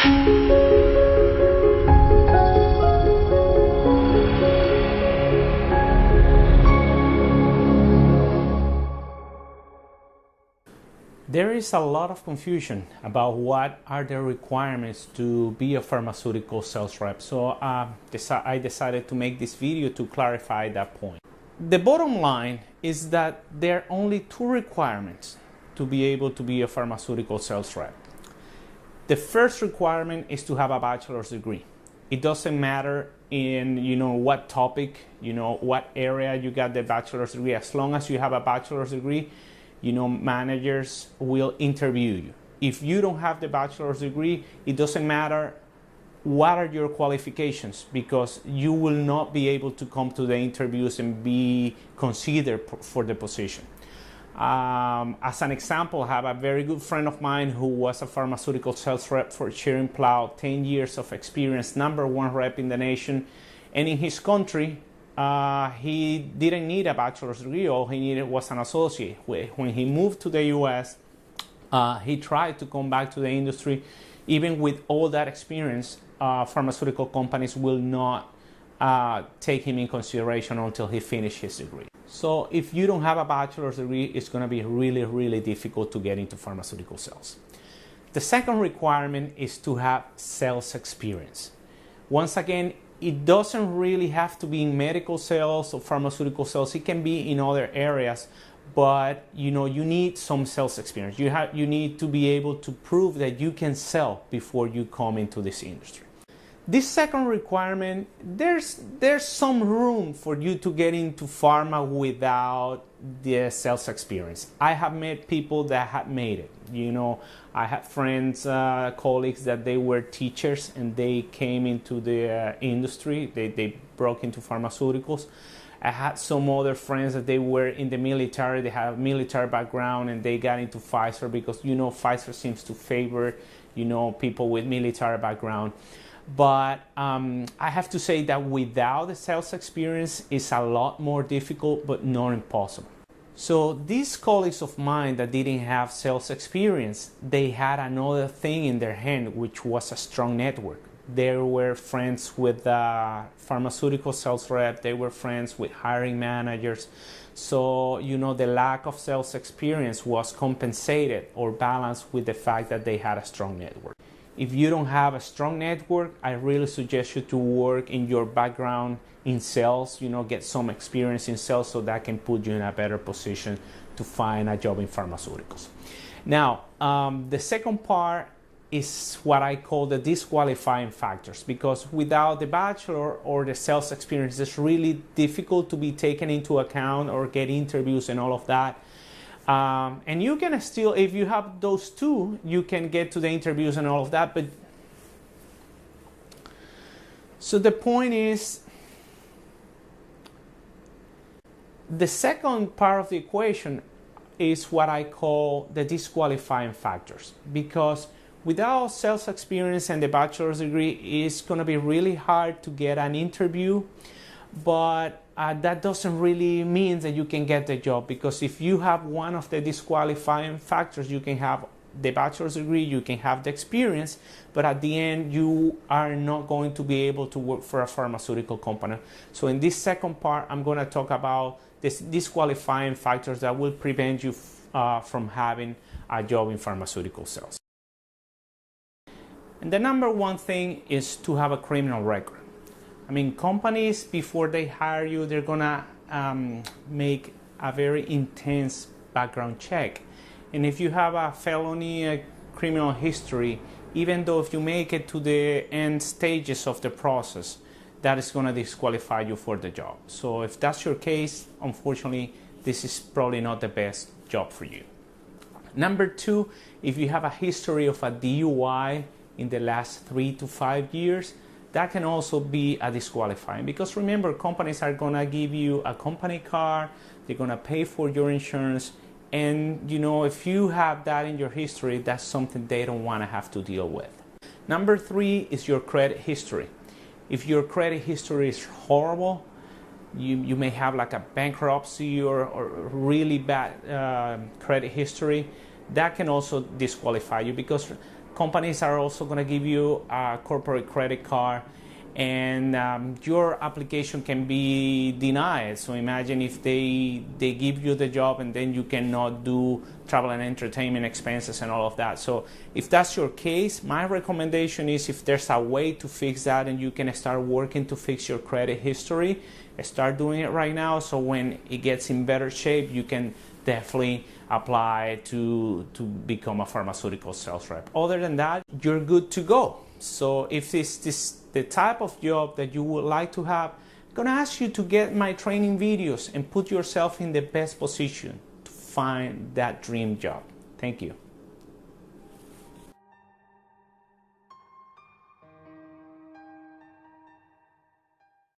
There is a lot of confusion about what are the requirements to be a pharmaceutical sales rep. So I decided to make this video to clarify that point. The bottom line is that there are only two requirements to be able to be a pharmaceutical sales rep. The first requirement is to have a bachelor's degree. It doesn't matter in what topic, what area you got the bachelor's degree. As long as you have a bachelor's degree, managers will interview you. If you don't have the bachelor's degree, it doesn't matter what are your qualifications, because you will not be able to come to the interviews and be considered for the position. As an example, I have a very good friend of mine who was a pharmaceutical sales rep for Schering-Plough, 10 years of experience, #1 rep in the nation, and in his country, he didn't need a bachelor's degree. All he needed was an associate. When he moved to the US, he tried to come back to the industry. Even with all that experience, pharmaceutical companies will not take him in consideration until he finished his degree. So if you don't have a bachelor's degree, it's going to be really, really difficult to get into pharmaceutical sales. The second requirement is to have sales experience. Once again, it doesn't really have to be in medical sales or pharmaceutical sales. It can be in other areas, but you need some sales experience. You need to be able to prove that you can sell before you come into this industry. This second requirement, there's some room for you to get into pharma without the sales experience. I have met people that have made it. I had friends, colleagues that they were teachers and they came into the industry. They broke into pharmaceuticals. I had some other friends that they were in the military. They have a military background and they got into Pfizer because Pfizer seems to favor people with military background. But I have to say that without the sales experience, it's a lot more difficult, but not impossible. So these colleagues of mine that didn't have sales experience, they had another thing in their hand, which was a strong network. They were friends with pharmaceutical sales rep. They were friends with hiring managers. So, the lack of sales experience was compensated or balanced with the fact that they had a strong network. If you don't have a strong network, I really suggest you to work in your background in sales, get some experience in sales so that can put you in a better position to find a job in pharmaceuticals. Now, the second part is what I call the disqualifying factors, because without the bachelor or the sales experience, it's really difficult to be taken into account or get interviews and all of that. And you can still, if you have those two, you can get to the interviews and all of that. But so the point is, the second part of the equation is what I call the disqualifying factors, because without sales experience and the bachelor's degree, it's going to be really hard to get an interview. But that doesn't really mean that you can get the job, because if you have one of the disqualifying factors, you can have the bachelor's degree, you can have the experience, but at the end you are not going to be able to work for a pharmaceutical company. So in this second part, I'm going to talk about this disqualifying factors that will prevent you from having a job in pharmaceutical sales. And the number one thing is to have a criminal record. Companies, before they hire you, they're gonna make a very intense background check. And if you have a felony, a criminal history, even though if you make it to the end stages of the process, that is gonna disqualify you for the job. So if that's your case, unfortunately, this is probably not the best job for you. Number two, if you have a history of a DUI in the last 3 to 5 years, that can also be a disqualifying, because remember, companies are gonna give you a company car, they're gonna pay for your insurance, and if you have that in your history, that's something they don't wanna have to deal with. Number three is your credit history. If your credit history is horrible, you may have like a bankruptcy or really bad credit history, that can also disqualify you, because Companies are also going to give you a corporate credit card, and your application can be denied. So imagine if they give you the job and then you cannot do travel and entertainment expenses and all of that. So if that's your case, my recommendation is, if there's a way to fix that and you can start working to fix your credit history, start doing it right now, so when it gets in better shape, you can definitely apply to become a pharmaceutical sales rep. Other than that, you're good to go. So if this the type of job that you would like to have, I'm gonna ask you to get my training videos and put yourself in the best position to find that dream job. Thank you.